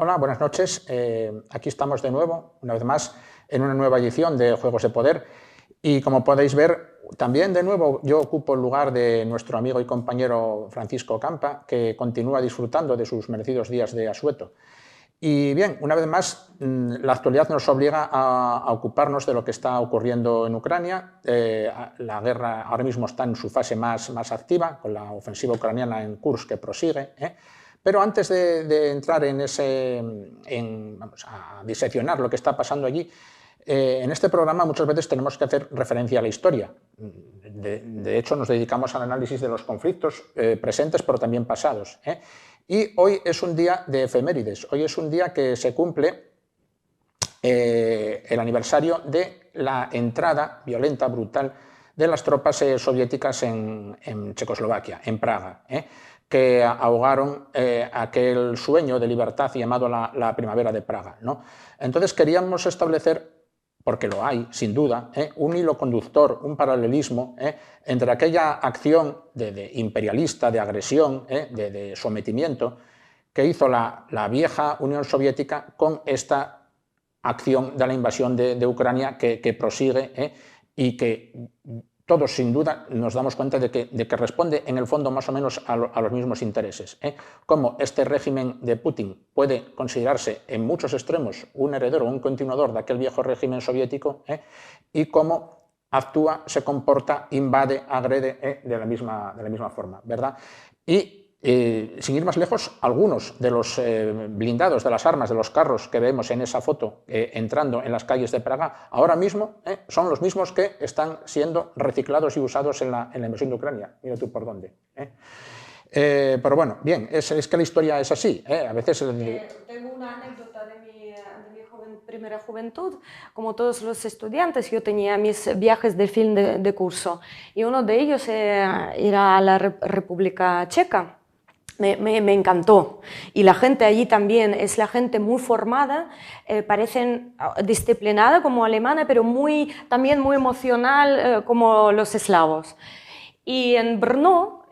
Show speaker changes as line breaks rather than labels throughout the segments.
Hola, buenas noches. Aquí estamos de nuevo, una vez más, en una nueva edición de Juegos de Poder. Y como podéis ver, también de nuevo yo ocupo el lugar de nuestro amigo y compañero Francisco Campa, que continúa disfrutando de sus merecidos días de asueto. Y bien, una vez más, la actualidad nos obliga a ocuparnos de lo que está ocurriendo en Ucrania. La guerra ahora mismo está en su fase más activa, con la ofensiva ucraniana en Kursk que prosigue. Pero antes de entrar vamos a diseccionar lo que está pasando allí, en este programa muchas veces tenemos que hacer referencia a la historia. De hecho, nos dedicamos al análisis de los conflictos presentes, pero también pasados. Y hoy es un día de efemérides. Hoy es un día que se cumple el aniversario de la entrada violenta, brutal, de las tropas soviéticas en Checoslovaquia, en Praga, que ahogaron aquel sueño de libertad llamado la Primavera de Praga, ¿no? Entonces queríamos establecer, porque lo hay, sin duda, un hilo conductor, un paralelismo entre aquella acción de imperialista, de agresión, de sometimiento, que hizo la vieja Unión Soviética con esta acción de la invasión de Ucrania que prosigue y que todos sin duda nos damos cuenta de que responde en el fondo más o menos a los mismos intereses. Cómo este régimen de Putin puede considerarse en muchos extremos un heredero, un continuador de aquel viejo régimen soviético, y cómo actúa, se comporta, invade, agrede de la misma forma, ¿verdad? Y sin ir más lejos, algunos de los blindados, de las armas, de los carros que vemos en esa foto entrando en las calles de Praga, ahora mismo son los mismos que están siendo reciclados y usados en la invasión de Ucrania. Mira tú por dónde. Pero bueno, bien, es que la historia es así. A veces...
Tengo una anécdota de mi primera juventud. Como todos los estudiantes, yo tenía mis viajes de fin de curso y uno de ellos era a la República Checa. Me encantó. Y la gente allí también es la gente muy formada, parecen disciplinada como alemana, pero también muy emocional como los eslavos. Y en Brno,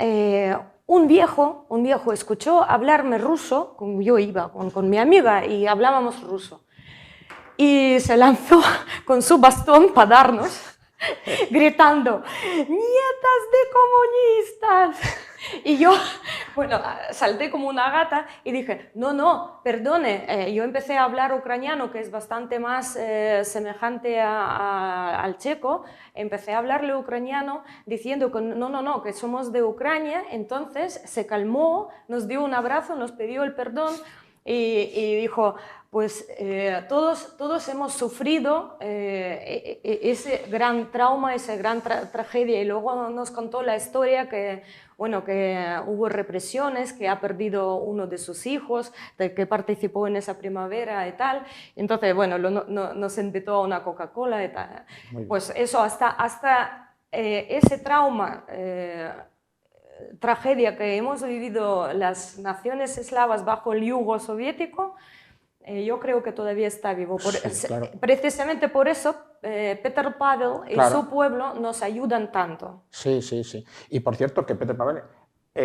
un viejo escuchó hablarme ruso, como yo iba con mi amiga y hablábamos ruso. Y se lanzó con su bastón para darnos, gritando, ¡nietas de comunistas! Y yo, bueno, salté como una gata y dije, no, perdone. Yo empecé a hablar ucraniano, que es bastante más semejante al checo. Empecé a hablarle ucraniano diciendo que no, que somos de Ucrania. Entonces se calmó, nos dio un abrazo, nos pidió el perdón y dijo, pues todos hemos sufrido ese gran trauma, esa gran tragedia. Y luego nos contó la historia que hubo represiones, que ha perdido uno de sus hijos, que participó en esa primavera y tal. Entonces, bueno, nos invitó a una Coca-Cola y tal. Pues eso, hasta ese trauma, tragedia que hemos vivido las naciones eslavas bajo el yugo soviético, yo creo que todavía está vivo.
Sí, claro.
Precisamente por eso Peter Pavel y su pueblo nos ayudan tanto.
Sí. Y por cierto, que Peter Pavel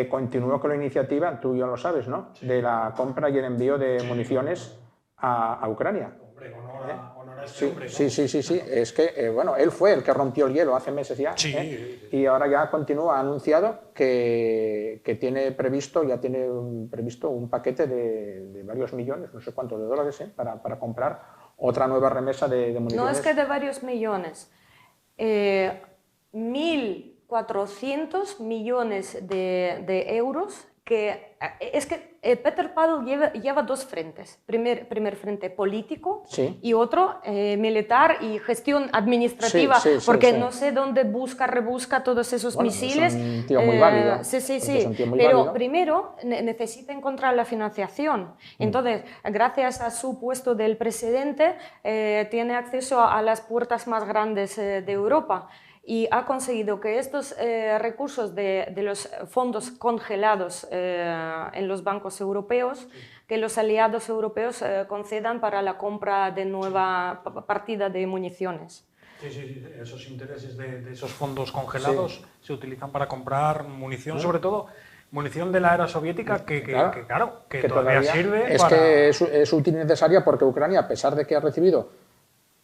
continuó con la iniciativa, tú ya lo sabes, ¿no?, de la compra y el envío de municiones a Ucrania.
Hombre, honor a este hombre, ¿no?
Sí. Es que, bueno, él fue el que rompió el hielo hace meses ya.
Sí.
Y ahora ya continúa, ha anunciado que tiene previsto un paquete de varios millones, no sé cuántos de dólares, para comprar otra nueva remesa de municiones.
No es que de varios millones. 1.400 millones de euros, que es que Peter Pavel lleva dos frentes. Primer frente político,
sí,
y otro militar y gestión administrativa, porque no sé dónde rebusca todos esos misiles.
Es un tío muy válido.
Sí. Pero primero necesita encontrar la financiación. Entonces, gracias a su puesto del presidente, tiene acceso a las puertas más grandes de Europa. Y ha conseguido que estos recursos de los fondos congelados en los bancos europeos, que los aliados europeos concedan para la compra de nueva partida de municiones.
Sí, esos intereses de esos fondos congelados se utilizan para comprar munición, sobre todo Munición de la era soviética que
que
todavía sirve
es
para...
que es útil y necesaria porque Ucrania, a pesar de que ha recibido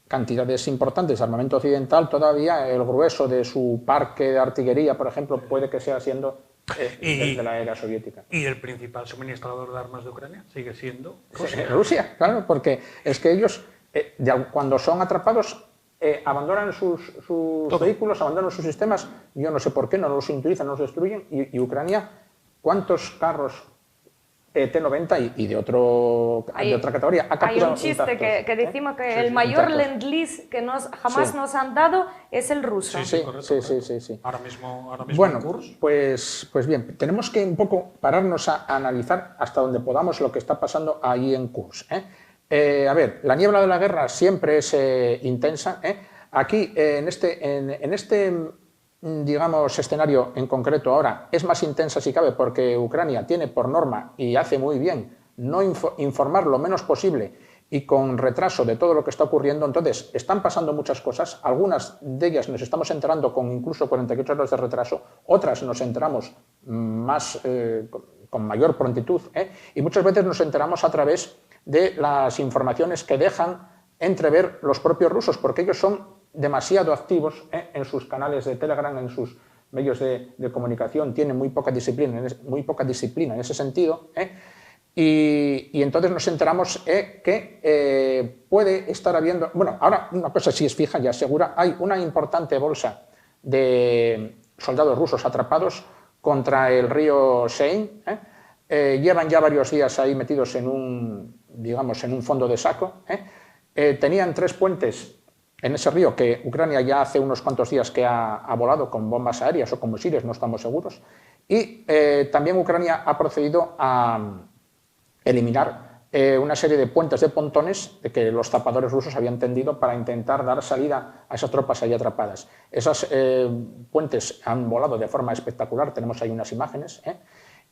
cantidades importantes de armamento occidental, todavía el grueso de su parque de artillería, por ejemplo, puede que sea siendo de la era soviética.
Y el principal suministrador de armas de Ucrania sigue siendo Rusia.
Rusia, claro, porque es que ellos, cuando son atrapados, abandonan sus vehículos, abandonan sus sistemas, yo no sé por qué, no los utilizan, no los destruyen, y Ucrania, ¿cuántos carros T-90 y de otra categoría ha capturado?
Hay un chiste que decimos que el mayor Lend-Lease que jamás nos han dado es el ruso.
Sí, correcto.
Sí.
Ahora mismo
bueno,
en Kurs.
pues bien, tenemos que un poco pararnos a analizar hasta donde podamos lo que está pasando ahí en Kurs. A ver, la niebla de la guerra siempre es intensa. Aquí, en este digamos, escenario en concreto ahora, es más intensa si cabe porque Ucrania tiene por norma, y hace muy bien, no informar lo menos posible y con retraso de todo lo que está ocurriendo. Entonces, están pasando muchas cosas, algunas de ellas nos estamos enterando con incluso 48 horas de retraso, otras nos enteramos con mayor prontitud, y muchas veces nos enteramos a través de las informaciones que dejan entrever los propios rusos, porque ellos son demasiado activos en sus canales de Telegram, en sus medios de comunicación, tienen muy poca disciplina en ese sentido, y entonces nos enteramos que puede estar habiendo, bueno, ahora una cosa sí es fija y asegura, hay una importante bolsa de soldados rusos atrapados contra el río Seine, llevan ya varios días ahí metidos en un fondo de saco, tenían 3 puentes en ese río que Ucrania ya hace unos cuantos días que ha volado con bombas aéreas o con misiles, no estamos seguros, y también Ucrania ha procedido a eliminar una serie de puentes de pontones que los zapadores rusos habían tendido para intentar dar salida a esas tropas ahí atrapadas. Esos puentes han volado de forma espectacular, tenemos ahí unas imágenes,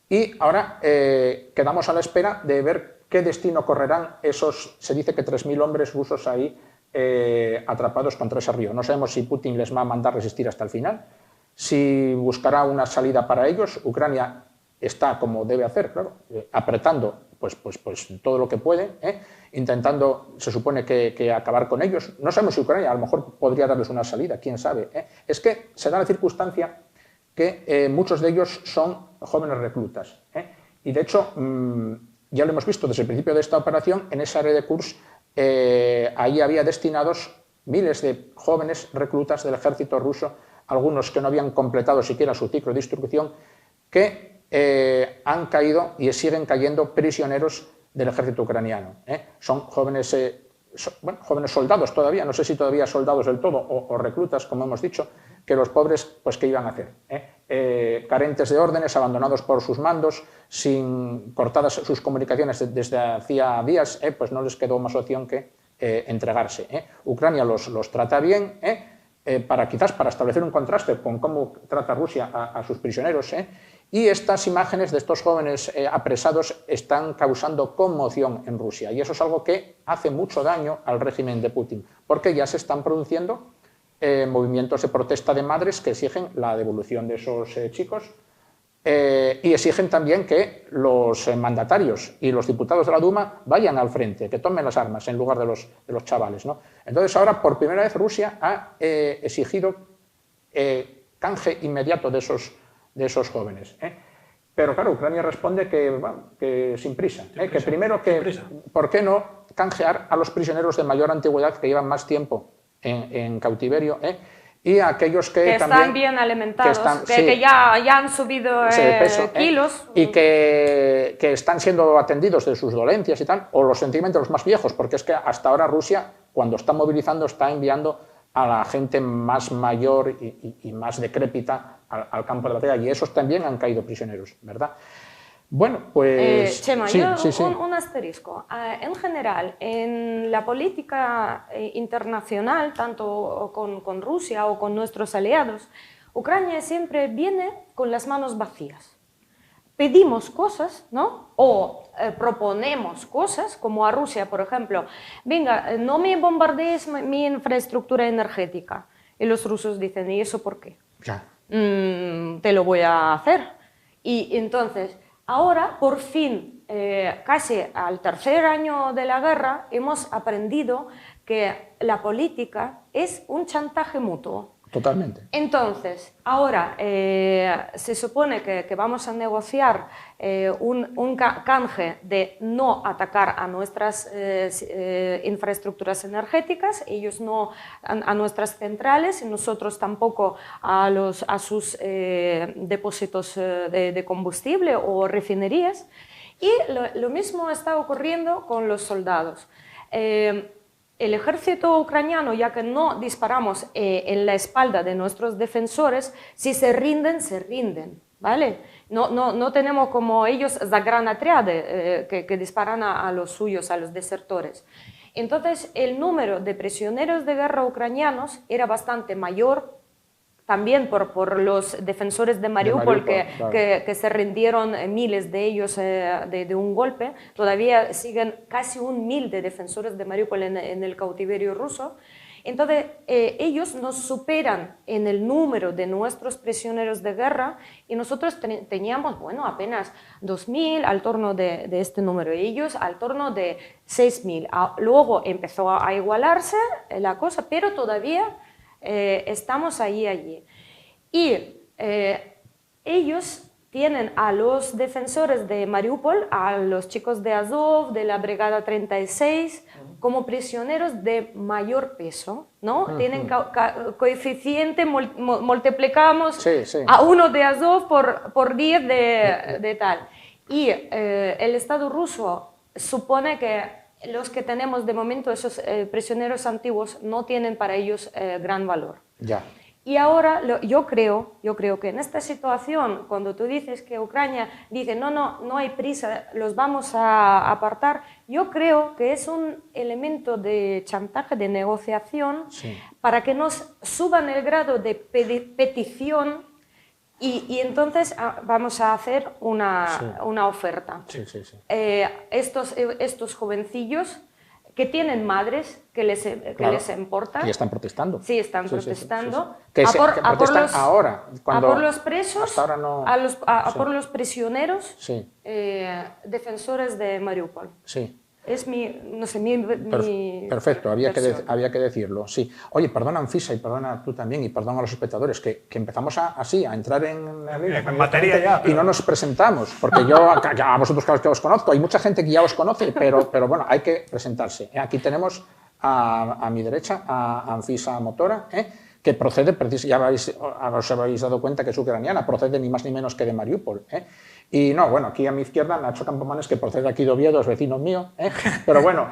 y ahora quedamos a la espera de ver qué destino correrán esos, se dice que 3.000 hombres rusos ahí atrapados contra ese río. No sabemos si Putin les va a mandar resistir hasta el final, si buscará una salida para ellos. Ucrania está, como debe hacer, claro, apretando pues todo lo que puede, intentando, se supone que acabar con ellos. No sabemos si Ucrania a lo mejor podría darles una salida, quién sabe. Es que se da la circunstancia que muchos de ellos son jóvenes reclutas, y de hecho ya lo hemos visto desde el principio de esta operación, en esa área de Kurs ahí había destinados miles de jóvenes reclutas del ejército ruso, algunos que no habían completado siquiera su ciclo de instrucción, que han caído y siguen cayendo prisioneros del ejército ucraniano. Son jóvenes, jóvenes soldados todavía, no sé si todavía soldados del todo o reclutas, como hemos dicho, que los pobres, pues ¿qué iban a hacer? Carentes de órdenes, abandonados por sus mandos, sin cortadas sus comunicaciones desde hacía días, pues no les quedó más opción que entregarse. Ucrania los trata bien, quizás para establecer un contraste con cómo trata Rusia a sus prisioneros, y estas imágenes de estos jóvenes apresados están causando conmoción en Rusia, y eso es algo que hace mucho daño al régimen de Putin, porque ya se están produciendo movimientos de protesta de madres que exigen la devolución de esos chicos, y exigen también que los mandatarios y los diputados de la Duma vayan al frente, que tomen las armas en lugar de los chavales, ¿no? Entonces ahora por primera vez Rusia ha exigido canje inmediato de esos jóvenes, pero claro, Ucrania responde que sin prisa, que primero ¿por qué no canjear a los prisioneros de mayor antigüedad que llevan más tiempo en cautiverio, y a aquellos que
están
también,
bien alimentados, que ya han subido
peso,
kilos.
Y que están siendo atendidos de sus dolencias y tal, o los sentimientos los más viejos, porque es que hasta ahora Rusia, cuando está movilizando, está enviando a la gente más mayor y más decrépita al campo de batalla, y esos también han caído prisioneros, ¿verdad? Bueno, pues...
Chema,
sí.
Un asterisco. En general, en la política internacional, tanto con Rusia o con nuestros aliados, Ucrania siempre viene con las manos vacías. Pedimos cosas, ¿no? O proponemos cosas, como a Rusia, por ejemplo. Venga, no me bombardees mi infraestructura energética. Y los rusos dicen, ¿y eso por qué?
Ya.
Te lo voy a hacer. Y entonces, ahora, por fin, casi al tercer año de la guerra, hemos aprendido que la política es un chantaje mutuo.
Totalmente.
Entonces, ahora se supone que vamos a negociar un canje de no atacar a nuestras infraestructuras energéticas, ellos no a nuestras centrales y nosotros tampoco a sus depósitos de combustible o refinerías. Y lo mismo está ocurriendo con los soldados. El ejército ucraniano, ya que no disparamos en la espalda de nuestros defensores, si se rinden, ¿vale? No tenemos como ellos la gran atriade que disparan a los suyos, a los desertores. Entonces, el número de prisioneros de guerra ucranianos era bastante mayor, también por los defensores de Mariupol,
claro.
que se rindieron miles de ellos de un golpe. Todavía siguen casi 1.000 de defensores de Mariupol en el cautiverio ruso. Entonces, ellos nos superan en el número de nuestros prisioneros de guerra y nosotros teníamos, bueno, apenas 2.000 al torno de este número, y ellos al torno de 6.000. Luego empezó a igualarse la cosa, pero todavía estamos allí. Y ellos tienen a los defensores de Mariupol, a los chicos de Azov, de la Brigada 36, como prisioneros de mayor peso, ¿no? Tienen coeficiente, multiplicamos a 1 de Azov por 10 de tal. Y el Estado ruso supone que los que tenemos de momento, esos prisioneros antiguos, no tienen para ellos gran valor.
Ya.
Y ahora yo creo que en esta situación, cuando tú dices que Ucrania dice no hay prisa, los vamos a apartar, yo creo que es un elemento de chantaje, de negociación, para que nos suban el grado de petición y entonces vamos a hacer una oferta. Estos jovencillos que tienen madres que les importa.
Que están protestando.
Sí, están protestando.
Que protestan ahora.
A por los presos,
hasta ahora no,
por los prisioneros, defensores de Mariupol.
Sí.
Es mi
Perfecto, había que decirlo, sí. Oye, perdona Anfisa y perdona tú también y perdona a los espectadores que empezamos así a entrar en
materia ya.
Y no nos presentamos, porque yo a vosotros que os conozco, hay mucha gente que ya os conoce, pero bueno, hay que presentarse. Aquí tenemos a mi derecha a Anfisa Motora, que procede, ya os habéis dado cuenta que es ucraniana, procede ni más ni menos que de Mariupol. Y no, bueno, aquí a mi izquierda Nacho Campomanes, que procede aquí de Oviedo, es vecino mío, pero bueno,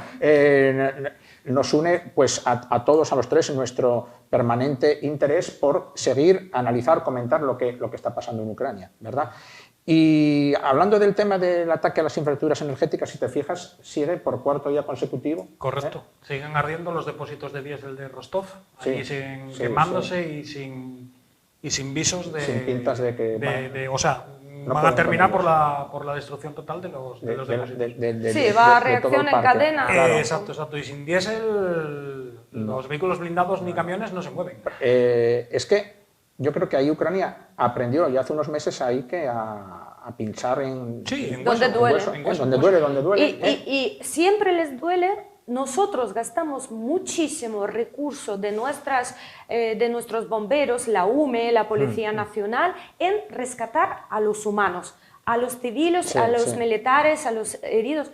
nos une pues a todos, a los tres, en nuestro permanente interés por seguir, analizar, comentar lo que está pasando en Ucrania, ¿verdad? Y hablando del tema del ataque a las infraestructuras energéticas, si te fijas, sigue por cuarto día consecutivo.
Correcto. Siguen ardiendo los depósitos de diésel de Rostov, ahí siguen quemándose y sin visos de...
Sin pintas de que...
o sea, no van a terminar por la destrucción total de los depósitos.
Sí, va a reacción en cadena.
Claro. Exacto. Y sin diésel, los vehículos blindados ni camiones no se mueven.
Es que yo creo que ahí Ucrania aprendió ya hace unos meses ahí que a pinchar en
donde duele.
Donde duele.
Y siempre les duele. Nosotros gastamos muchísimo recurso de nuestros bomberos, la UME, la Policía Nacional, en rescatar a los humanos, a los civiles, a los militares, a los heridos.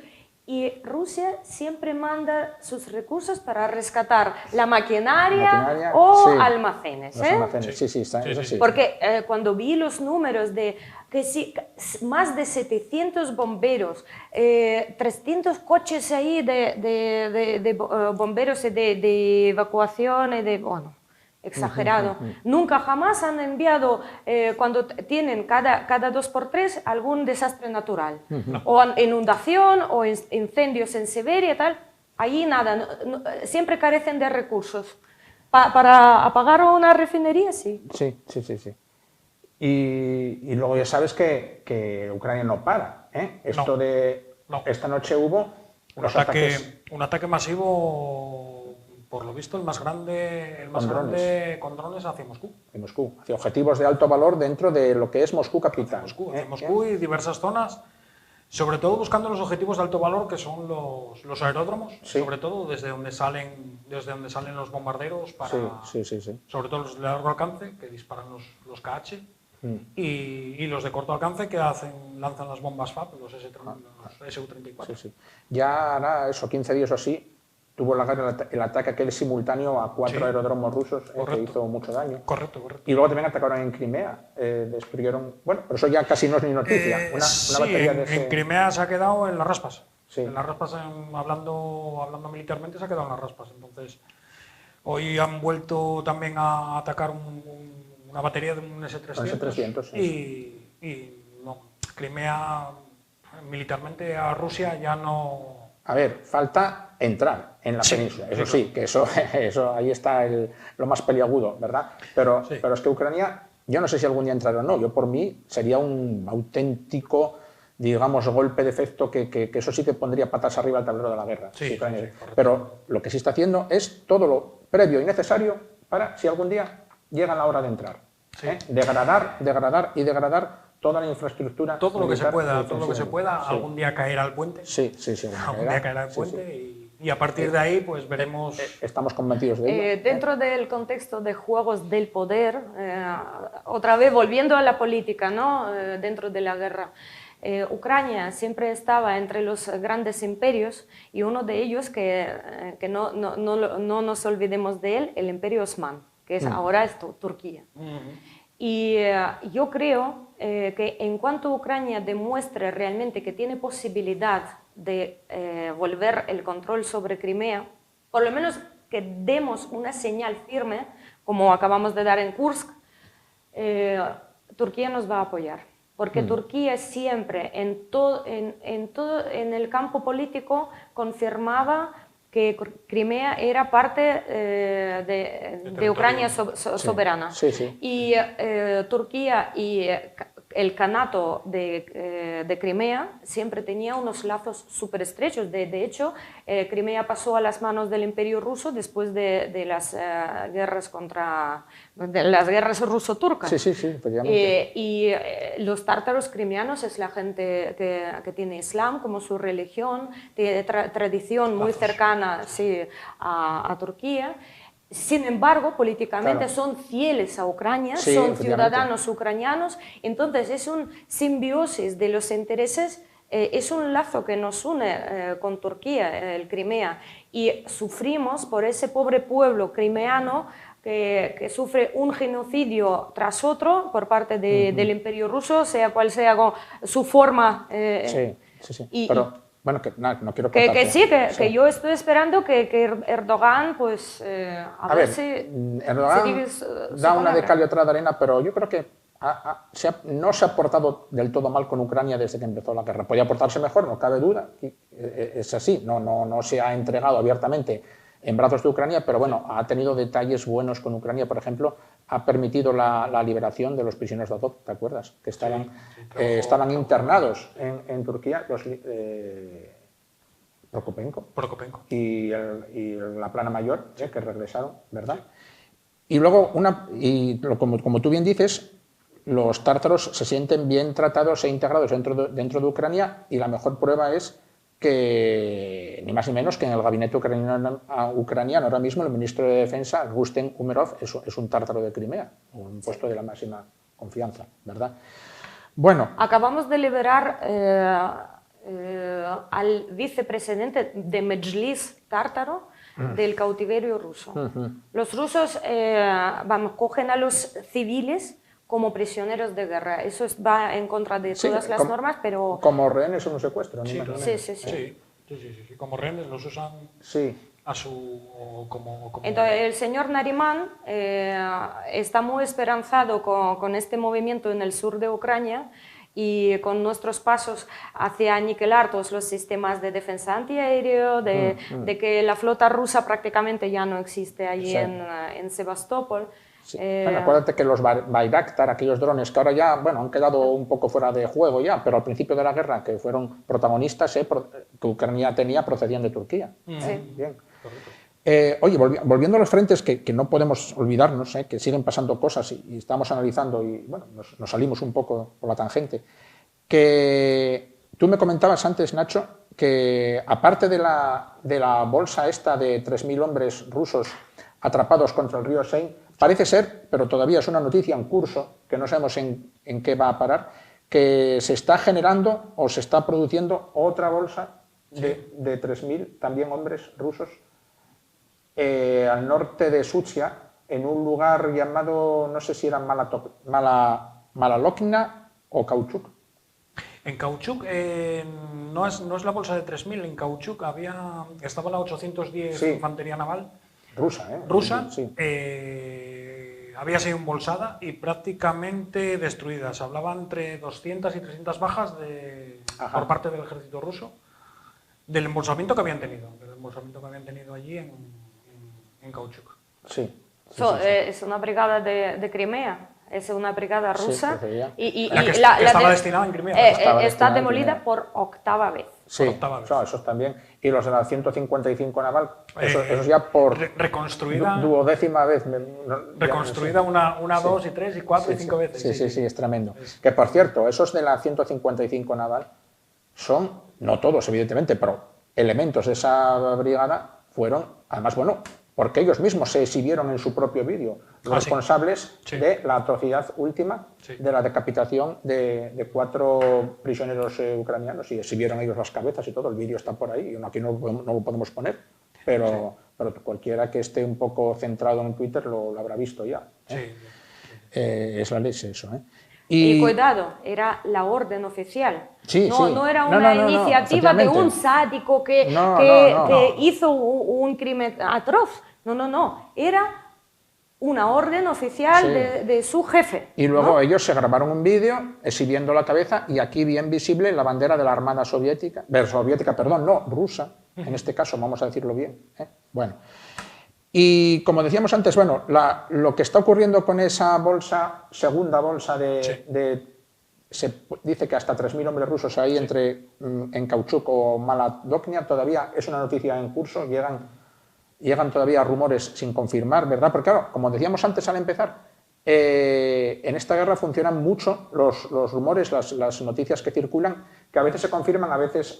Y Rusia siempre manda sus recursos para rescatar la maquinaria o almacenes.
Los almacenes, eso sí.
Porque cuando vi los números de que más de 700 bomberos, 300 coches ahí de bomberos y de evacuación, exagerado. Nunca jamás han enviado, cuando tienen cada 2 por 3 algún desastre natural, o inundación, o incendios en Siberia, tal. Allí nada, siempre carecen de recursos. Para apagar una refinería, sí.
Sí. Y luego ya sabes que Ucrania no para. Esta noche hubo
un ataque masivo por lo visto, el más grande con drones hacia Moscú.
En Moscú, hacia objetivos de alto valor dentro de lo que es Moscú capital.
Hacia Moscú y diversas zonas, sobre todo buscando los objetivos de alto valor que son los aeródromos, sobre todo desde donde salen los bombarderos, sobre todo los de largo alcance que disparan los KH y los de corto alcance que lanzan las bombas FAB, los Su-34.
Ya hará eso, 15 días o así, tuvo el ataque aquel simultáneo a 4 aeródromos rusos que hizo mucho daño.
Correcto.
Y luego también atacaron en Crimea, destruyeron... Bueno, pero eso ya casi no es ni noticia. Una batería
en Crimea se ha quedado en las raspas. En las raspas, hablando militarmente, se ha quedado en las raspas. Entonces, hoy han vuelto también a atacar una batería de un S-300. Crimea, militarmente, a Rusia ya no...
A ver, falta entrar en la península, eso sí, que eso ahí está lo más peliagudo, ¿verdad? Pero es que Ucrania, yo no sé si algún día entrará o no, yo por mí sería un auténtico, digamos, golpe de efecto que eso sí que pondría patas arriba al tablero de la guerra. Pero lo que sí está haciendo es todo lo previo y necesario para, si algún día llega la hora de entrar, degradar toda la infraestructura.
Todo lo que se pueda, algún día caerá al puente. Algún día caerá al puente y a partir de ahí pues veremos...
Estamos convencidos de ello.
Dentro del contexto de juegos del poder, otra vez volviendo a la política, ¿no? Dentro de la guerra, Ucrania siempre estaba entre los grandes imperios y uno de ellos, que no nos olvidemos de él, el Imperio Osman, que ahora es Turquía. Y yo creo que en cuanto Ucrania demuestre realmente que tiene posibilidad de volver el control sobre Crimea, por lo menos que demos una señal firme, como acabamos de dar en Kursk, Turquía nos va a apoyar. Porque Turquía siempre, en el campo político, confirmaba que Crimea era parte de Ucrania soberana. Y Turquía y el Kanato de Crimea siempre tenía unos lazos súper estrechos. De hecho, Crimea pasó a las manos del Imperio Ruso después de las guerras ruso-turcas. Y los tártaros crimeanos es la gente que tiene Islam como su religión, tiene tradición muy cercana a Turquía. Sin embargo, políticamente son fieles a Ucrania, son ciudadanos ucranianos, entonces es un simbiosis de los intereses, es un lazo que nos une con Turquía, el Crimea, y sufrimos por ese pobre pueblo crimeano que sufre un genocidio tras otro por parte del Imperio Ruso, sea cual sea su forma.
Bueno, no quiero contarte.
Que yo estoy esperando que Erdogan, pues, a ver si
Erdogan da una de cal y otra de arena, pero yo creo que no se ha portado del todo mal con Ucrania desde que empezó la guerra. Podía portarse mejor, no cabe duda, es así, no se ha entregado abiertamente en brazos de Ucrania, pero bueno, ha tenido detalles buenos con Ucrania. Por ejemplo, ha permitido la liberación de los prisioneros de Azov, ¿te acuerdas? Que estaban internados en Turquía, Prokopenko y la Plana Mayor, que regresaron, ¿verdad? Y luego, como tú bien dices, los tártaros se sienten bien tratados e integrados dentro de Ucrania, y la mejor prueba es que, ni más ni menos, que en el gabinete ucraniano ahora mismo el ministro de Defensa, Rustem Umerov, es un tártaro de Crimea, un puesto de la máxima confianza, ¿verdad? Bueno.
Acabamos de liberar al vicepresidente de Mejlis tártaro del cautiverio ruso. Los rusos cogen a los civiles como prisioneros de guerra. Eso va en contra de todas las normas, pero...
Como rehenes o un secuestro, ¿no?
Sí, como rehenes los usan a su...
Entonces, el señor Nariman está muy esperanzado con este movimiento en el sur de Ucrania y con nuestros pasos hacia aniquilar todos los sistemas de defensa antiaéreo, de que la flota rusa prácticamente ya no existe allí en Sebastopol.
Bueno, acuérdate que los Bayraktar, aquellos drones que ahora ya han quedado un poco fuera de juego ya, pero al principio de la guerra, que fueron protagonistas, que Ucrania tenía, procedían de Turquía. Bien. Oye, volviendo a los frentes, que no podemos olvidarnos, que siguen pasando cosas y estamos analizando y bueno, nos salimos un poco por la tangente, que tú me comentabas antes, Nacho, que aparte de la bolsa esta de 3.000 hombres rusos atrapados contra el río Seine, parece ser, pero todavía es una noticia en curso, que no sabemos en qué va a parar, que se está generando o se está produciendo otra bolsa de 3.000 también hombres rusos al norte de Suchia, en un lugar llamado, no sé si era Malalokna o Kauchuk.
En Kauchuk no es la bolsa de 3.000, en Kauchuk estaba la 810 Infantería Naval.
Rusa, ¿eh?
Rusa,
sí.
Había sido embolsada y prácticamente destruida. Se hablaba entre 200 y 300 bajas por parte del ejército ruso del embolsamiento que habían tenido, allí en Kauchuk.
Sí.
Es una brigada de Crimea, es una brigada rusa y
la que estaba destinada en Crimea.
Está demolida por octava vez.
Sí, esos también. Y los de la 155 naval, esos ya por
reconstruida,
duodécima vez.
Reconstruida una, dos y tres y cuatro y cinco veces.
Sí, es tremendo. Que por cierto, esos de la 155 naval son, no todos evidentemente, pero elementos de esa brigada fueron, además, bueno, porque ellos mismos se exhibieron en su propio vídeo, los responsables de la atrocidad última de la decapitación de 4 prisioneros ucranianos, y exhibieron ellos las cabezas y todo. El vídeo está por ahí, aquí no lo podemos poner, pero cualquiera que esté un poco centrado en Twitter lo habrá visto ya. Es la leche eso.
Y cuidado, era la orden oficial. No era una iniciativa de un sádico que hizo un crimen atroz. No. Era una orden oficial de su jefe.
Y luego ellos se grabaron un vídeo exhibiendo la cabeza y aquí bien visible la bandera de la Armada rusa, en este caso, vamos a decirlo bien. Bueno. Y como decíamos antes, bueno, lo que está ocurriendo con esa segunda bolsa se dice que hasta 3.000 hombres rusos ahí en Kauchuk o Maladoknia, todavía es una noticia en curso, llegan todavía rumores sin confirmar, ¿verdad? Porque claro, como decíamos antes al empezar, en esta guerra funcionan mucho los rumores, las noticias que circulan, que a veces se confirman, a veces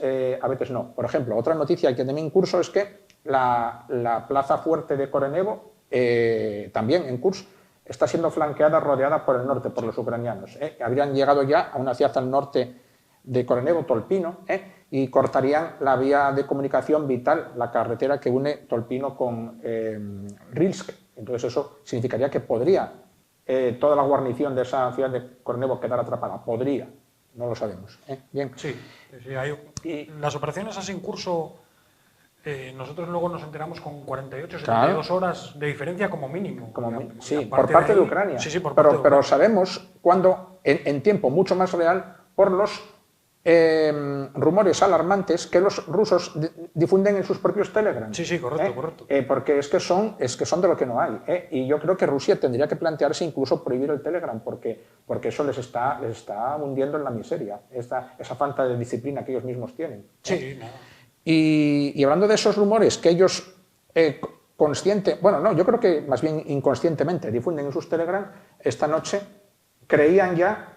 no. Por ejemplo, otra noticia que también en curso es que la plaza fuerte de Korenevo, también en Kursk, está siendo flanqueada, rodeada por el norte, por los ucranianos. Habrían llegado ya a una ciudad al norte de Korenevo, Tolpino, y cortarían la vía de comunicación vital, la carretera que une Tolpino con Rilsk. Entonces eso significaría que podría toda la guarnición de esa ciudad de Korenevo quedar atrapada. Podría, no lo sabemos. Bien.
Sí, las operaciones así en curso. Nosotros luego nos enteramos con 48, 72 horas de diferencia como mínimo.
Por parte de Ucrania. Pero sabemos cuándo, en tiempo mucho más real, por los rumores alarmantes que los rusos difunden en sus propios Telegram.
Sí, correcto.
Porque es que son de lo que no hay. Y yo creo que Rusia tendría que plantearse incluso prohibir el Telegram, porque eso les está hundiendo en la miseria, esa falta de disciplina que ellos mismos tienen. Y hablando de esos rumores que ellos yo creo que más bien inconscientemente difunden en sus Telegram, esta noche creían ya,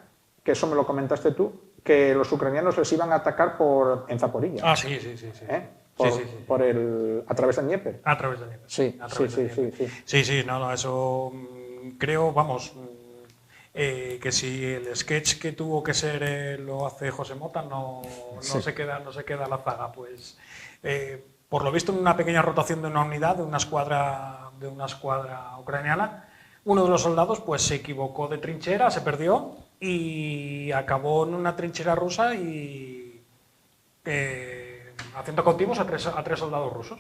que eso me lo comentaste tú, que los ucranianos les iban a atacar en Zaporilla.
Sí.
A través del Dnieper.
A través del Dnieper.
Sí.
Eso creo, vamos, que si el sketch que tuvo que ser lo hace José Mota, no se queda la zaga, pues por lo visto en una pequeña rotación de una unidad, de una escuadra ucraniana, uno de los soldados pues se equivocó de trinchera, se perdió y acabó en una trinchera rusa y haciendo cautivos a tres soldados rusos.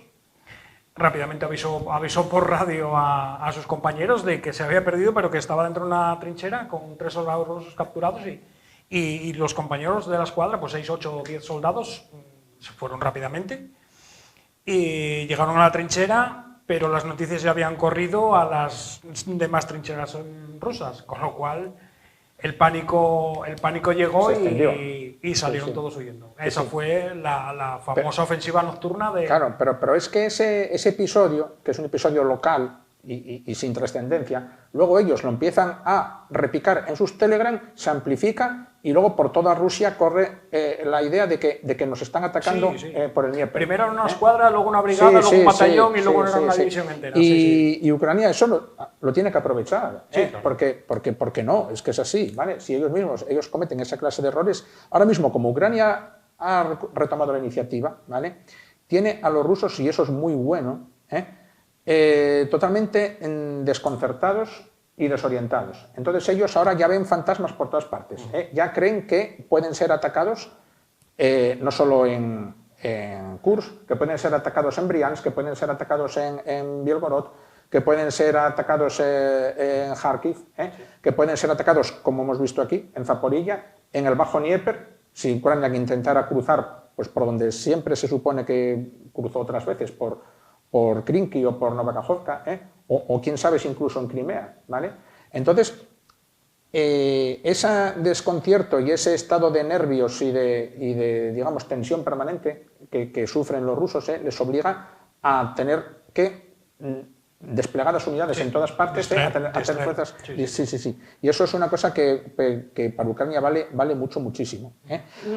Rápidamente avisó por radio a sus compañeros de que se había perdido, pero que estaba dentro de una trinchera con 3 soldados rusos capturados y los compañeros de la escuadra, pues 6, 8 o 10 soldados, se fueron rápidamente y llegaron a la trinchera, pero las noticias ya habían corrido a las demás trincheras rusas, con lo cual el pánico llegó y salieron
sí.
todos huyendo. Esa fue la famosa ofensiva nocturna de...
Claro, pero es que ese episodio, que es un episodio local y sin trascendencia, luego ellos lo empiezan a repicar en sus Telegram, se amplifica y luego por toda Rusia corre la idea de que nos están atacando por el Dnieper.
Primero era una escuadra, luego una brigada, luego un batallón y luego era una división entera.
Y Ucrania eso lo tiene que aprovechar, claro. porque no, es que es así, ¿vale? Si ellos cometen esa clase de errores, ahora mismo como Ucrania ha retomado la iniciativa, ¿vale? Tiene a los rusos, y eso es muy bueno, totalmente desconcertados y desorientados. Entonces ellos ahora ya ven fantasmas por todas partes, ya creen que pueden ser atacados no solo en Kursk, que pueden ser atacados en Briansk, que pueden ser atacados en Belgorod, que pueden ser atacados en Kharkiv, que pueden ser atacados, como hemos visto aquí, en Zaporilla, en el Bajo Dnieper, si Ucrania intentara cruzar pues por donde siempre se supone que cruzó otras veces, por Krinky o por Novakhovka, o quién sabe si incluso en Crimea, ¿vale? Entonces, ese desconcierto y ese estado de nervios y de digamos, tensión permanente que sufren los rusos les obliga a tener que desplegadas unidades en todas partes, hacer fuerzas. Sí. Y eso es una cosa que para Ucrania vale muchísimo.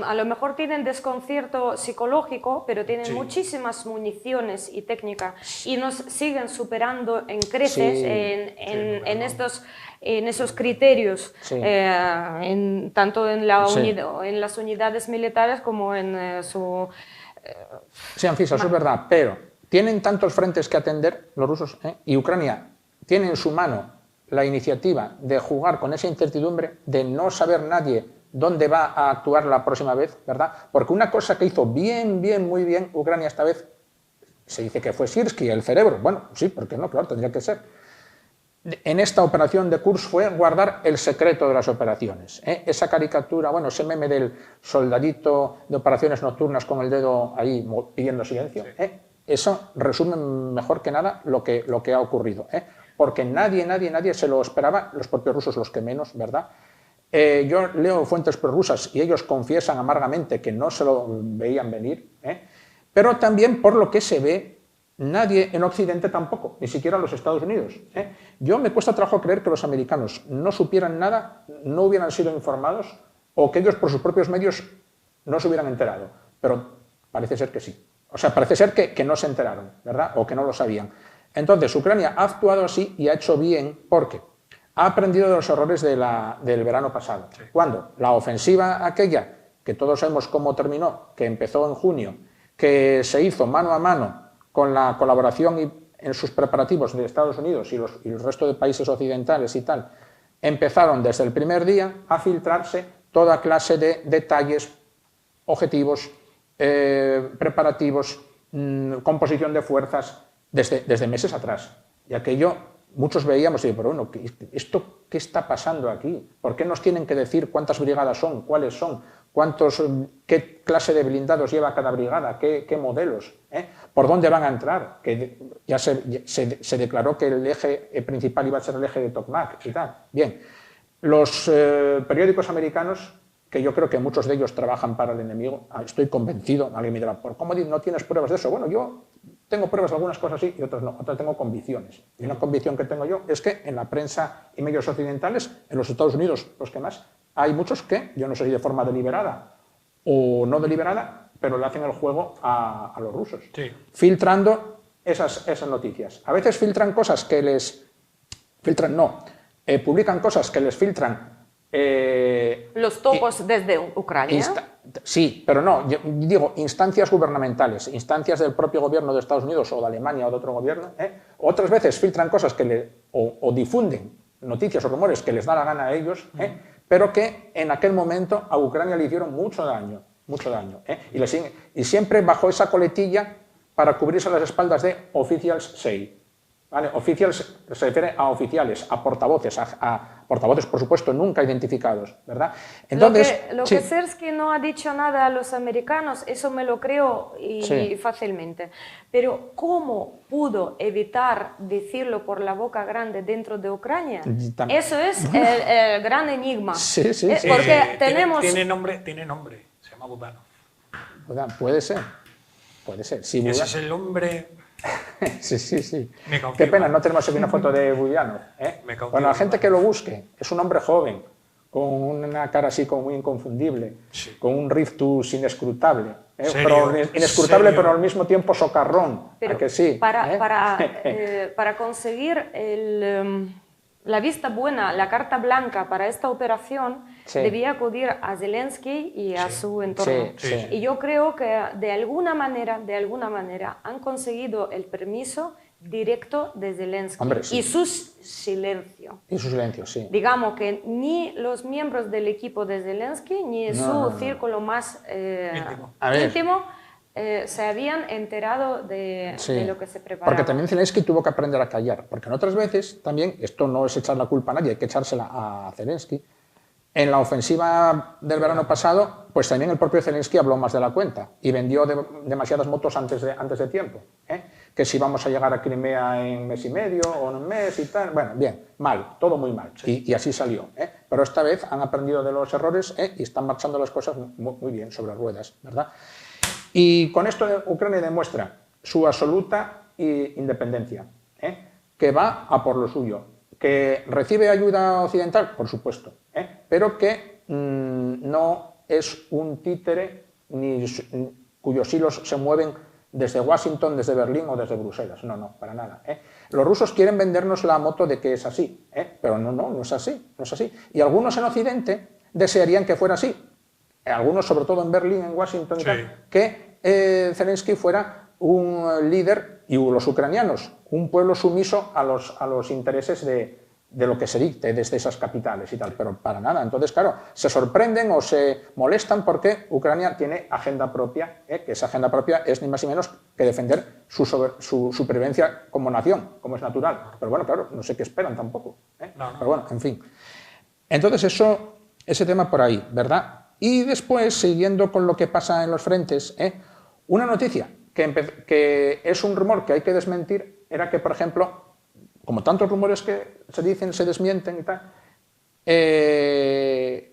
A lo mejor tienen desconcierto psicológico, pero tienen muchísimas municiones y técnica y nos siguen superando en creces en esos criterios, tanto en las unidades militares como en su...
Sí, Anfisa, eso es verdad, pero tienen tantos frentes que atender los rusos, y Ucrania tiene en su mano la iniciativa de jugar con esa incertidumbre de no saber nadie dónde va a actuar la próxima vez, ¿verdad? Porque una cosa que hizo muy bien Ucrania esta vez, se dice que fue Sirsky, el cerebro. Bueno, sí, porque no, claro, tendría que ser. En esta operación de Kursk fue guardar el secreto de las operaciones. Esa caricatura, bueno, ese meme del soldadito de operaciones nocturnas con el dedo ahí pidiendo silencio, eso resume mejor que nada lo que ha ocurrido, porque nadie se lo esperaba, los propios rusos los que menos, ¿verdad? Yo leo fuentes prorrusas y ellos confiesan amargamente que no se lo veían venir, pero también por lo que se ve, nadie en Occidente tampoco, ni siquiera los Estados Unidos. Yo me cuesta trabajo creer que los americanos no supieran nada, no hubieran sido informados o que ellos por sus propios medios no se hubieran enterado, pero parece ser que sí. O sea, parece ser que no se enteraron, ¿verdad? O que no lo sabían. Entonces, Ucrania ha actuado así y ha hecho bien porque ha aprendido de los errores del verano pasado. Cuando la ofensiva aquella, que todos sabemos cómo terminó, que empezó en junio, que se hizo mano a mano con la colaboración en sus preparativos de Estados Unidos y el resto de países occidentales y tal, empezaron desde el primer día a filtrarse toda clase de detalles, objetivos, preparativos, composición de fuerzas desde meses atrás. Y aquello muchos veíamos y pero bueno, ¿esto qué está pasando aquí? ¿Por qué nos tienen que decir cuántas brigadas son, cuáles son, qué clase de blindados lleva cada brigada, qué modelos, por dónde van a entrar? Que ya se declaró que el eje principal iba a ser el eje de Tokmak y tal. Bien, los periódicos americanos, que yo creo que muchos de ellos trabajan para el enemigo, estoy convencido, alguien me dirá, ¿por cómo no tienes pruebas de eso? Bueno, yo tengo pruebas de algunas cosas sí y otras no, otras tengo convicciones. Y una convicción que tengo yo es que en la prensa y medios occidentales, en los Estados Unidos, los que más, hay muchos que, yo no sé si de forma deliberada o no deliberada, pero le hacen el juego a los rusos, filtrando esas noticias. A veces filtran cosas que les... publican cosas que les filtran
los topos desde Ucrania.
Sí, pero no, yo digo instancias gubernamentales, instancias del propio gobierno de Estados Unidos o de Alemania o de otro gobierno. Otras veces filtran cosas o difunden noticias o rumores que les da la gana a ellos, pero que en aquel momento a Ucrania le hicieron mucho daño. Y siempre bajo esa coletilla para cubrirse las espaldas de officials say. ¿vale? Officials se refiere a oficiales, a portavoces, portavoces, por supuesto, nunca identificados, ¿verdad?
Entonces, lo que Sersky no ha dicho nada a los americanos, eso me lo creo fácilmente. Pero ¿cómo pudo evitar decirlo por la boca grande dentro de Ucrania? Eso es el gran enigma.
Sí.
Porque tenemos...
Tiene nombre, se llama Budanov.
Puede ser. Sí,
ese es el hombre...
Sí. Qué pena, no tenemos aquí una foto de Budanov. Bueno, la gente que lo busque, es un hombre joven, con una cara así como muy inconfundible, con un rictus inescrutable, inescrutable pero al mismo tiempo socarrón.
Pero
que sí,
para conseguir la vista buena, la carta blanca para esta operación, debía acudir a Zelensky y a su entorno. Y yo creo que de alguna manera han conseguido el permiso directo de Zelensky. Y su silencio.
Sí.
Digamos que ni los miembros del equipo de Zelensky, ni su círculo más íntimo se habían enterado de lo que se preparaba.
Porque también Zelensky tuvo que aprender a callar, porque en otras veces también, esto no es echar la culpa a nadie, hay que echársela a Zelensky. En la ofensiva del verano pasado, pues también el propio Zelensky habló más de la cuenta y vendió demasiadas motos antes de tiempo. Que si vamos a llegar a Crimea en mes y medio o en un mes y tal, bueno, bien, mal, todo muy mal, y así salió. Pero esta vez han aprendido de los errores y están marchando las cosas muy bien sobre ruedas, ¿verdad? Y con esto Ucrania demuestra su absoluta independencia, que va a por lo suyo, que recibe ayuda occidental, por supuesto, pero que no es un títere cuyos hilos se mueven desde Washington, desde Berlín o desde Bruselas. No, para nada. Los rusos quieren vendernos la moto de que es así, pero no es así, no es así. Y algunos en Occidente desearían que fuera así. Algunos, sobre todo en Berlín, en Washington, que Zelensky fuera un líder, y los ucranianos, un pueblo sumiso a los intereses de lo que se dicte desde esas capitales y tal, pero para nada. Entonces, claro, se sorprenden o se molestan porque Ucrania tiene agenda propia, que esa agenda propia es ni más ni menos que defender su supervivencia como nación, como es natural. Pero bueno, claro, no sé qué esperan tampoco. Pero bueno, en fin. Entonces, ese tema por ahí, ¿verdad? Y después, siguiendo con lo que pasa en los frentes, una noticia que es un rumor que hay que desmentir, era que, por ejemplo, como tantos rumores que se dicen, se desmienten y tal, en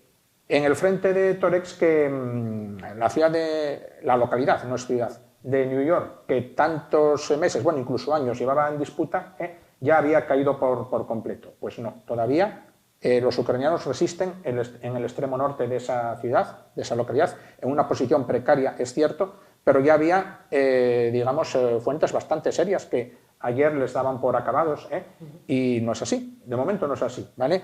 el frente de Torex, que la localidad, no es ciudad, de New York, que tantos meses, bueno, incluso años llevaba en disputa, ya había caído por completo. Pues no, todavía los ucranianos resisten en el extremo norte de esa ciudad, de esa localidad, en una posición precaria, es cierto, pero ya había, digamos, fuentes bastante serias que ayer les daban por acabados, y no es así, de momento no es así, ¿vale?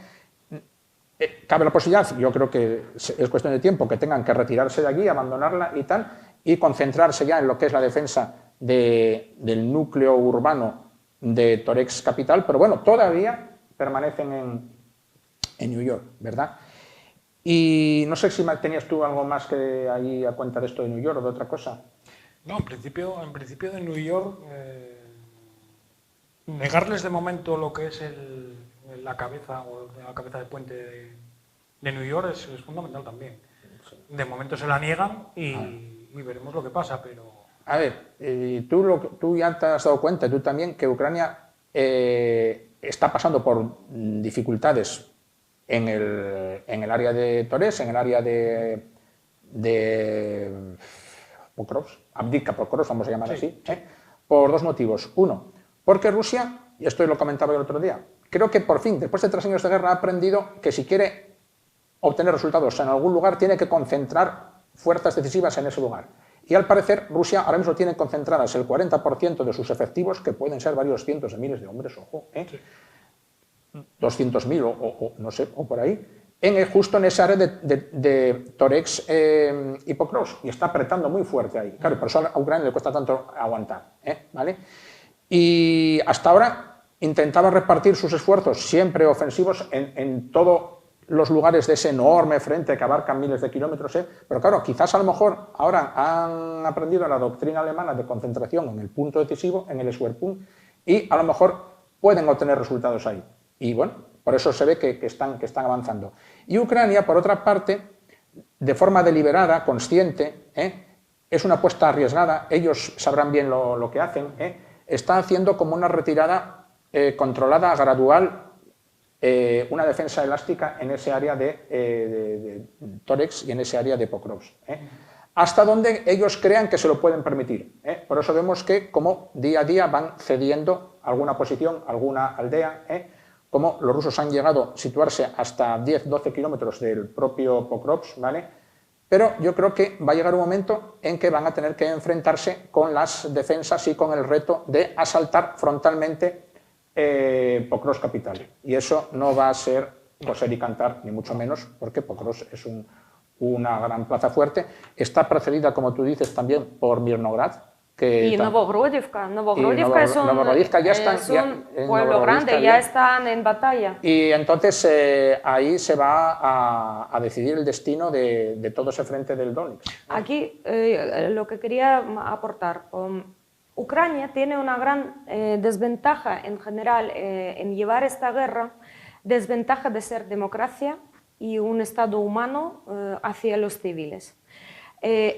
Cabe la posibilidad, yo creo que es cuestión de tiempo, que tengan que retirarse de allí, abandonarla y tal, y concentrarse ya en lo que es la defensa del núcleo urbano de Torex capital, pero bueno, todavía permanecen en New York, ¿verdad? Y no sé si tenías tú algo más que ahí a cuenta de esto de New York o de otra cosa.
No, en principio de New York, negarles de momento lo que es la cabeza de puente de New York es fundamental también. De momento se la niegan y veremos lo que pasa, pero...
A ver, tú ya te has dado cuenta, tú también, que Ucrania está pasando por dificultades en el área de Torex, en el área de Pokrovsk, Avdiivka, Pokrovsk, vamos a llamar así, por dos motivos. Uno, porque Rusia, y esto lo comentaba yo el otro día, creo que por fin, después de 3 años de guerra, ha aprendido que si quiere obtener resultados en algún lugar, tiene que concentrar fuerzas decisivas en ese lugar. Y al parecer, Rusia ahora mismo tiene concentradas el 40% de sus efectivos, que pueden ser varios cientos de miles de hombres, ojo, 200.000 o no sé, o por ahí, justo en esa área de Torex y Pokrovsk, y está apretando muy fuerte ahí. Claro, por eso a Ucrania le cuesta tanto aguantar, ¿vale? Y hasta ahora intentaba repartir sus esfuerzos siempre ofensivos en todos los lugares de ese enorme frente que abarcan miles de kilómetros, pero claro, quizás a lo mejor ahora han aprendido la doctrina alemana de concentración en el punto decisivo, en el Schwerpunkt, y a lo mejor pueden obtener resultados ahí. Y bueno, por eso se ve que están avanzando. Y Ucrania, por otra parte, de forma deliberada, consciente, es una apuesta arriesgada, ellos sabrán bien lo que hacen, está haciendo como una retirada controlada, gradual, una defensa elástica en ese área de Tórex y en ese área de Pokrovsk, hasta donde ellos crean que se lo pueden permitir. Por eso vemos que como día a día van cediendo alguna posición, alguna aldea, como los rusos han llegado a situarse hasta 10-12 kilómetros del propio Pokrovsk, ¿vale? Pero yo creo que va a llegar un momento en que van a tener que enfrentarse con las defensas y con el reto de asaltar frontalmente Pokrovsk capital. Y eso no va a ser coser y cantar, ni mucho menos, porque Pokrovsk es una gran plaza fuerte. Está precedida, como tú dices, también por Mirnograd.
Y Novogrodivka. Novogrodivka es un pueblo grande, ya están en batalla.
Y entonces ahí se va a decidir el destino de todo ese frente del Donetsk.
Aquí lo que quería aportar. Ucrania tiene una gran desventaja en general en llevar esta guerra, desventaja de ser democracia y un Estado humano hacia los civiles.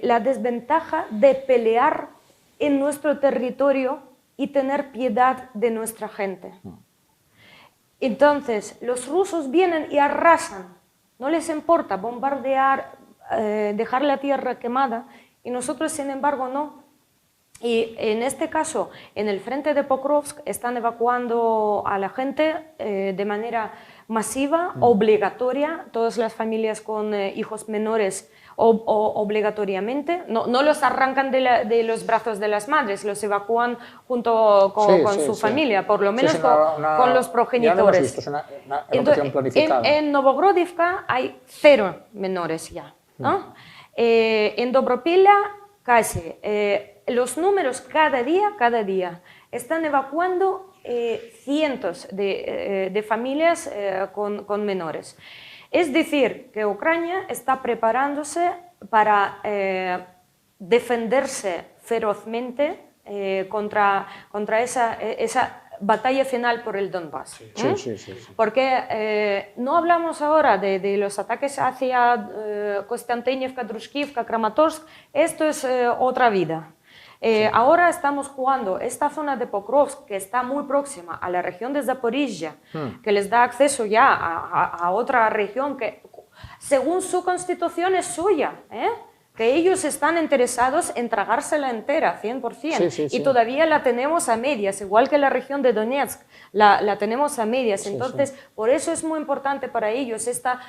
La desventaja de pelear en nuestro territorio y tener piedad de nuestra gente. Entonces, los rusos vienen y arrasan, no les importa bombardear, dejar la tierra quemada, y nosotros, sin embargo, no. Y en este caso, en el frente de Pokrovsk, están evacuando a la gente de manera masiva, obligatoria, todas las familias con hijos menores obligatoriamente, no los arrancan de los brazos de las madres, los evacúan junto con su familia, por lo menos con los progenitores.
Visto, es una evacuación planificada.
En Novogrodivka hay 0 menores ya, ¿no? En Dobropilla casi. Los números cada día están evacuando cientos de familias con menores. Es decir, que Ucrania está preparándose para defenderse ferozmente contra esa batalla final por el Donbass.
Sí.
Porque no hablamos ahora de los ataques hacia Konstantinivka, Drushkivka, Kramatorsk, esto es otra vida. Ahora estamos jugando esta zona de Pokrovsk, que está muy próxima a la región de Zaporizhia, que les da acceso ya a otra región que, según su constitución, es suya, que ellos están interesados en tragársela entera, 100%, y todavía la tenemos a medias, igual que la región de Donetsk, la tenemos a medias. Entonces, por eso es muy importante para ellos esta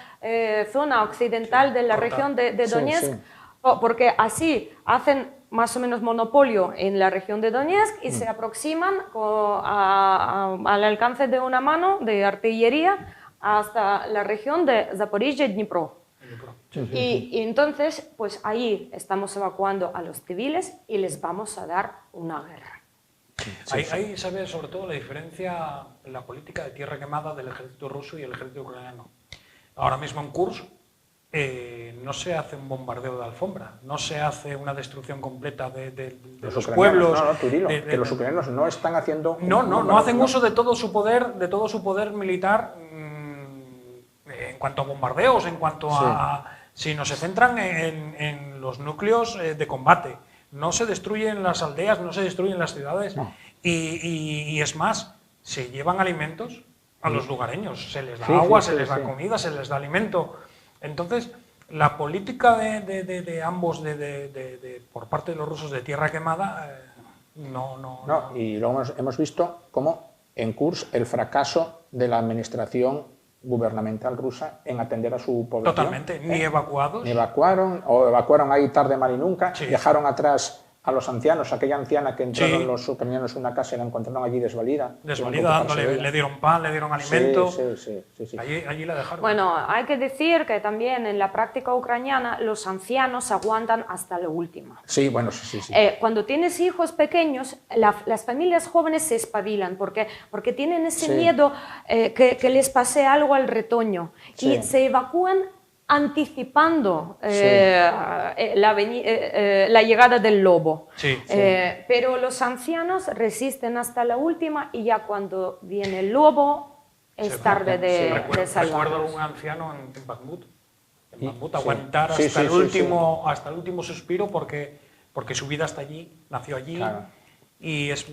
zona occidental de la región de Donetsk, porque así hacen más o menos monopolio en la región de Donetsk y se aproximan al alcance de una mano de artillería hasta la región de Zaporizhia-Dnipro. Y entonces, pues ahí estamos evacuando a los civiles y les vamos a dar una guerra.
Ahí se ve sobre todo la diferencia en la política de tierra quemada del ejército ruso y el ejército ucraniano. Ahora mismo en Kursk no se hace un bombardeo de alfombra, no se hace una destrucción completa de los pueblos.
Que los ucranianos no están haciendo...
No hacen uso de todo su poder militar en cuanto a bombardeos, en cuanto a... sino se centran en los núcleos de combate. No se destruyen las aldeas, no se destruyen las ciudades, y es más, se llevan alimentos a los lugareños, se les da agua, se les da comida, se les da alimento. Entonces, la política de ambos, por parte de los rusos de tierra quemada, no.
Y luego hemos visto cómo en Kursk el fracaso de la administración gubernamental rusa en atender a su población.
Totalmente, ni evacuados.
Ni evacuaron, o evacuaron ahí tarde, mal y nunca, dejaron atrás a los ancianos, aquella anciana que entraron los ucranianos en una casa y la encontraron allí desvalida.
Le dieron pan, le dieron alimento.
Sí.
Allí la dejaron.
Bueno, hay que decir que también en la práctica ucraniana los ancianos aguantan hasta lo último.
Sí.
Cuando tienes hijos pequeños, las familias jóvenes se espabilan porque tienen ese miedo que les pase algo al retoño y se evacúan anticipando la llegada del lobo. Pero los ancianos resisten hasta la última y ya cuando viene el lobo es tarde de salvarlos.
Recuerdo a un anciano en Bakhmut. En Bakhmut aguantar hasta el último suspiro porque su vida está allí, nació allí y es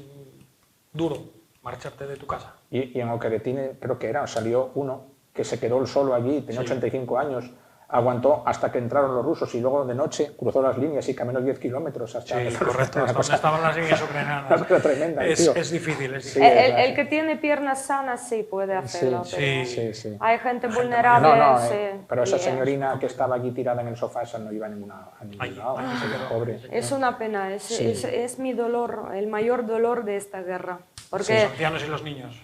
duro marcharte de tu casa.
Y en Okeretine creo que salió uno que se quedó él solo allí, tenía 85 años, aguantó hasta que entraron los rusos y luego de noche cruzó las líneas y caminó 10 kilómetros hasta...
correcto, hasta donde estaban las líneas ucranianas.
Tremenda,
es difícil.
El que tiene piernas sanas sí puede hacerlo. Hay gente vulnerable.
Pero esa señorina que estaba allí tirada en el sofá, esa no iba a ningún lado. Pobre.
Es una pena, es mi dolor, el mayor dolor de esta guerra. Porque...
los ancianos y los niños.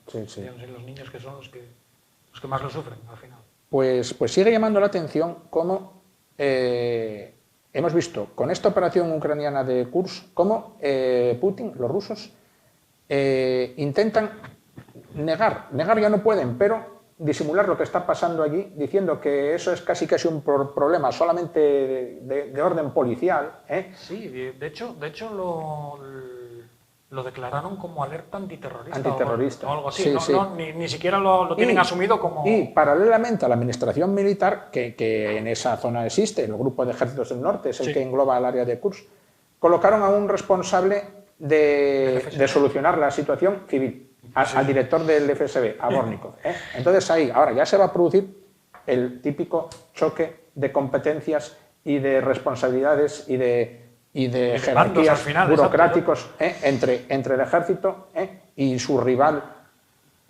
Los ancianos y los niños que son los que más lo sufren al final.
Pues sigue llamando la atención cómo hemos visto con esta operación ucraniana de Kursk, cómo Putin, los rusos, intentan negar ya no pueden, pero disimular lo que está pasando allí, diciendo que eso es casi un problema solamente de orden policial.
Sí, de hecho lo declararon como alerta antiterrorista. O algo así. Ni siquiera lo tienen asumido como...
Y paralelamente a la administración militar, que en esa zona existe, el Grupo de Ejércitos del Norte, es el que engloba el área de Kursk, colocaron a un responsable de solucionar la situación civil, al director del FSB, a Bornikov. Entonces ahora ya se va a producir el típico choque de competencias y de responsabilidades y de jerarquías burocráticos entre el ejército y su rival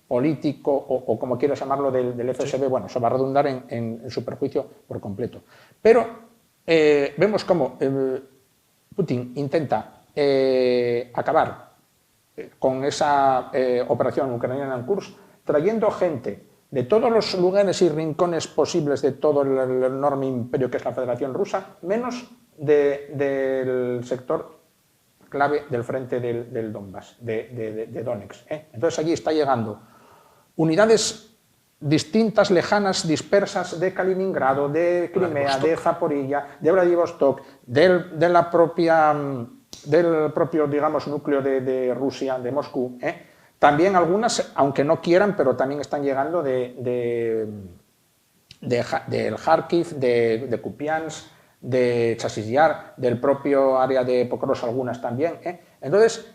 político o como quieras llamarlo del FSB. Bueno, eso va a redundar en su perjuicio por completo. Pero vemos cómo Putin intenta acabar con esa operación ucraniana en Kursk, trayendo gente de todos los lugares y rincones posibles de todo el enorme imperio que es la Federación Rusa, menos del sector clave del frente del Donbass, de Donetsk. Entonces allí está llegando unidades distintas, lejanas, dispersas de Kaliningrado, de Crimea, de Zaporilla, de Vladivostok, del propio, digamos, núcleo de Rusia, de Moscú. También algunas, aunque no quieran, pero también están llegando del Kharkiv, de Kupiansk, de Chasiv-Yar, del propio área de Pokrovsk, algunas también. Entonces,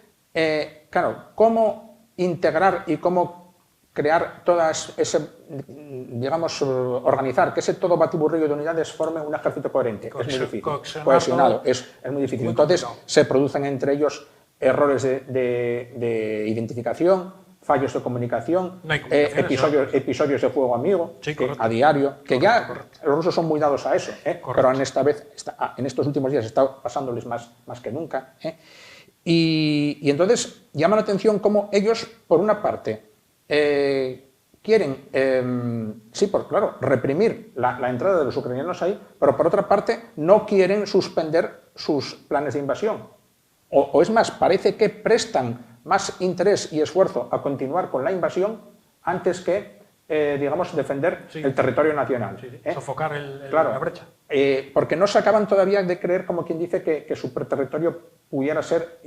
claro, ¿cómo integrar y cómo crear todas ese, digamos, organizar que ese todo batiburrillo de unidades forme un ejército coherente? Es muy difícil. Cohesionado, es muy difícil. Entonces, se producen entre ellos errores de identificación, fallos de comunicación, episodios de fuego amigo a diario, que ya los rusos son muy dados a eso, pero en estos últimos días está pasándoles más que nunca. Y entonces llama la atención cómo ellos, por una parte, quieren, reprimir la entrada de los ucranianos ahí, pero por otra parte no quieren suspender sus planes de invasión. O es más, parece que prestan más interés y esfuerzo a continuar con la invasión antes que, digamos, defender el territorio nacional.
Sofocar la brecha.
Porque no se acaban todavía de creer, como quien dice, que su territorio pudiera ser,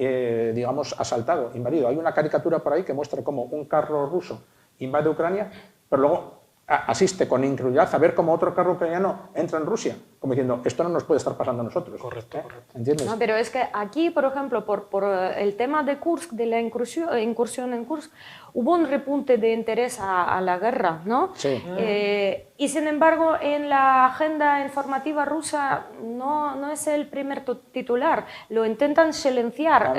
digamos, asaltado, invadido. Hay una caricatura por ahí que muestra cómo un carro ruso invade Ucrania, pero luego asiste con incredulidad a ver cómo otro carro ucraniano entra en Rusia, como diciendo, esto no nos puede estar pasando a nosotros.
Correcto.
¿Entiendes?
No, pero es que aquí, por ejemplo, por el tema de Kursk, de la incursión en Kursk, hubo un repunte de interés a la guerra, ¿no?
Sí.
Y sin embargo, en la agenda informativa rusa no es el primer titular, lo intentan silenciar.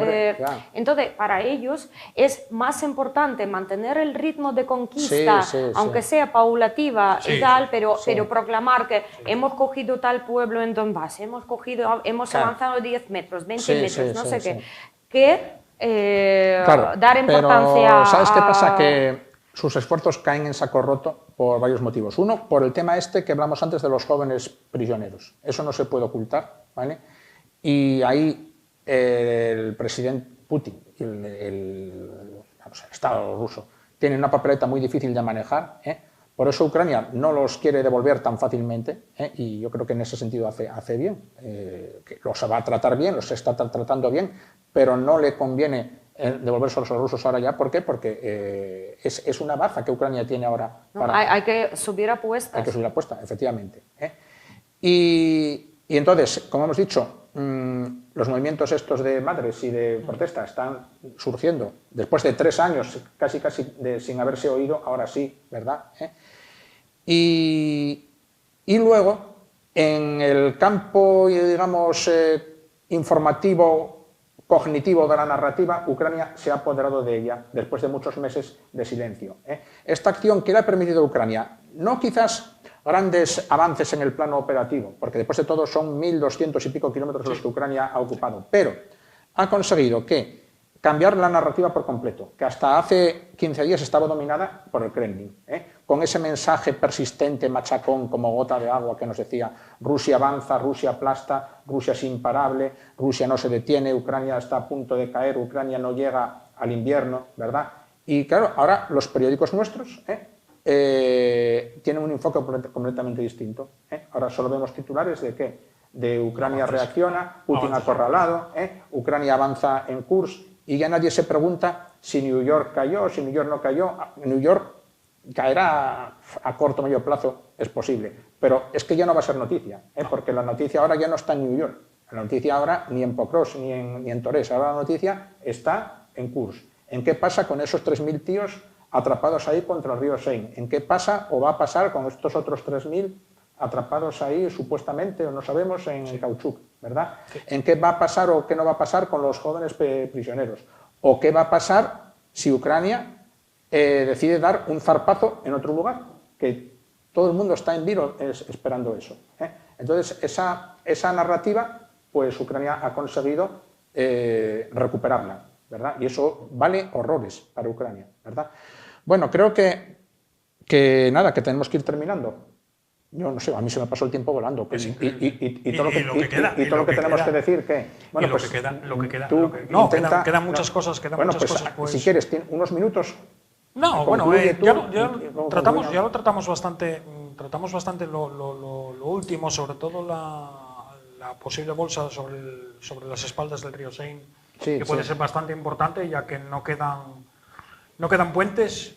Entonces, para ellos es más importante mantener el ritmo de conquista, aunque sea paulativa y tal, pero proclamar que hemos cogido tal pueblo en Donbass, hemos avanzado 10 metros, 20 metros, no sé qué, que dar importancia.
Pero, ¿sabes qué pasa? Que sus esfuerzos caen en saco roto por varios motivos. Uno, por el tema que hablamos antes de los jóvenes prisioneros. Eso no se puede ocultar, ¿vale? Y ahí el presidente Putin, el Estado ruso, tiene una papeleta muy difícil de manejar, Por eso Ucrania no los quiere devolver tan fácilmente, y yo creo que en ese sentido hace bien, que los va a tratar bien, los está tratando bien, pero no le conviene devolverse a los rusos ahora ya. ¿Por qué? Porque es una baza que Ucrania tiene ahora.
Hay que subir apuestas.
Hay que subir apuestas, efectivamente. Y entonces, como hemos dicho, los movimientos estos de madres y de protesta están surgiendo después de 3 años casi sin haberse oído, ahora sí, ¿verdad? Y luego, en el campo, digamos, informativo, cognitivo de la narrativa, Ucrania se ha apoderado de ella después de muchos meses de silencio. Esta acción que le ha permitido a Ucrania, no quizás grandes avances en el plano operativo, porque después de todo son 1.200 y pico kilómetros los que Ucrania ha ocupado, pero ha conseguido cambiar la narrativa por completo, que hasta hace 15 días estaba dominada por el Kremlin, con ese mensaje persistente, machacón, como gota de agua que nos decía: Rusia avanza, Rusia aplasta, Rusia es imparable, Rusia no se detiene, Ucrania está a punto de caer, Ucrania no llega al invierno, ¿verdad? Y claro, ahora los periódicos nuestros tienen un enfoque completamente distinto. Ahora solo vemos titulares de ¿qué? De Ucrania reacciona, Putin acorralado, Ucrania avanza en Kursk, y ya nadie se pregunta si New York cayó, si New York no cayó. New York caerá a corto o medio plazo, es posible, pero es que ya no va a ser noticia, porque la noticia ahora ya no está en New York, la noticia ahora ni en Pokrovsk ni en Torres, ahora la noticia está en Kursk. ¿En qué pasa con esos 3.000 tíos atrapados ahí contra el río Seine? ¿En qué pasa o va a pasar con estos otros 3.000 atrapados ahí supuestamente, o no sabemos, en Cautchuk, ¿verdad? Sí. ¿En qué va a pasar o qué no va a pasar con los jóvenes prisioneros? ¿O qué va a pasar si Ucrania decide dar un zarpazo en otro lugar? Que todo el mundo está en vilo esperando eso. Entonces, esa narrativa, pues Ucrania ha conseguido recuperarla, ¿verdad? Y eso vale horrores para Ucrania, ¿verdad? Bueno, creo que nada, que tenemos que ir terminando. Yo no sé, a mí se me pasó el tiempo volando. Y todo lo que tenemos que decir, ¿qué? Bueno, pues
quedan muchas cosas.
Bueno, pues si quieres, unos minutos.
No, bueno, ya lo tratamos bastante. Tratamos bastante lo último, sobre todo la posible bolsa sobre las espaldas del río Seine, que puede ser bastante importante, ya que no quedan puentes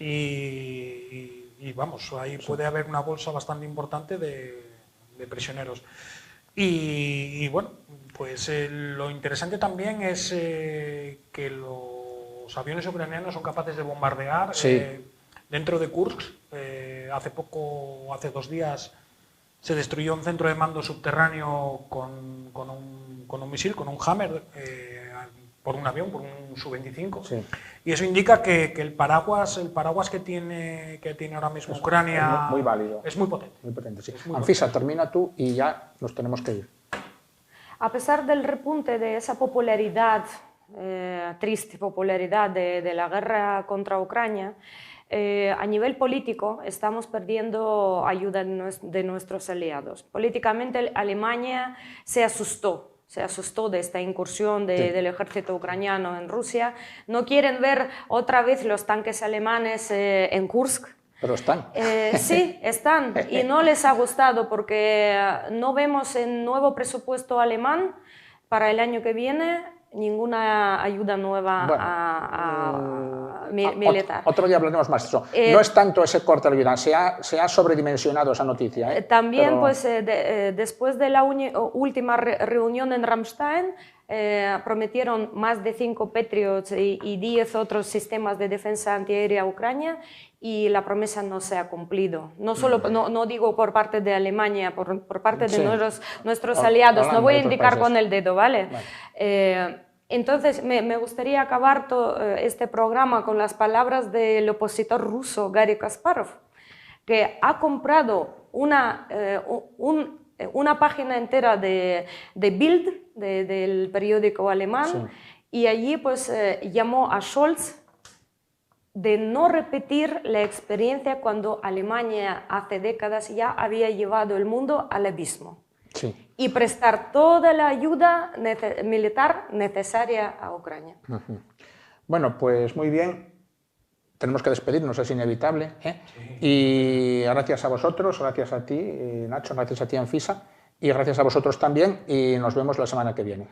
y vamos, ahí puede haber una bolsa bastante importante de prisioneros. Y bueno, pues lo interesante también es que los aviones ucranianos son capaces de bombardear dentro de Kursk. Hace 2 días se destruyó un centro de mando subterráneo con un misil, con un Hammer, por un avión, por un Su-25. Sí. Y eso indica que el paraguas que tiene ahora mismo Ucrania
es muy válido.
Es muy potente.
Muy potente, sí. Anfisa, termina tú y ya nos tenemos que ir.
A pesar del repunte de esa popularidad, triste popularidad de la guerra contra Ucrania, a nivel político estamos perdiendo ayuda de nuestros aliados. Políticamente Alemania se asustó de esta incursión del ejército ucraniano en Rusia. No quieren ver otra vez los tanques alemanes en Kursk.
Pero están.
Sí, están. Y no les ha gustado porque no vemos en nuevo presupuesto alemán para el año que viene ninguna ayuda nueva militar.
Otro día hablaremos más de eso. No es tanto ese corte de ayuda, se ha sobredimensionado esa noticia.
También, pues, después de la última reunión en Ramstein, prometieron más de 5 Patriots y 10 otros sistemas de defensa antiaérea a Ucrania, y la promesa no se ha cumplido. No solo, no digo por parte de Alemania, por parte de nuestros aliados. No voy a indicar con el dedo, ¿vale? Entonces, me gustaría acabar este programa con las palabras del opositor ruso Garry Kasparov, que ha comprado una página entera de Bild, del periódico alemán, y allí pues llamó a Scholz de no repetir la experiencia cuando Alemania hace décadas ya había llevado el mundo al abismo. Sí. Y prestar toda la ayuda militar necesaria a Ucrania.
Bueno, pues muy bien. tenemos que despedirnos, es inevitable. Y gracias a vosotros, gracias a ti, Nacho, gracias a ti, Anfisa, y gracias a vosotros también, y nos vemos la semana que viene.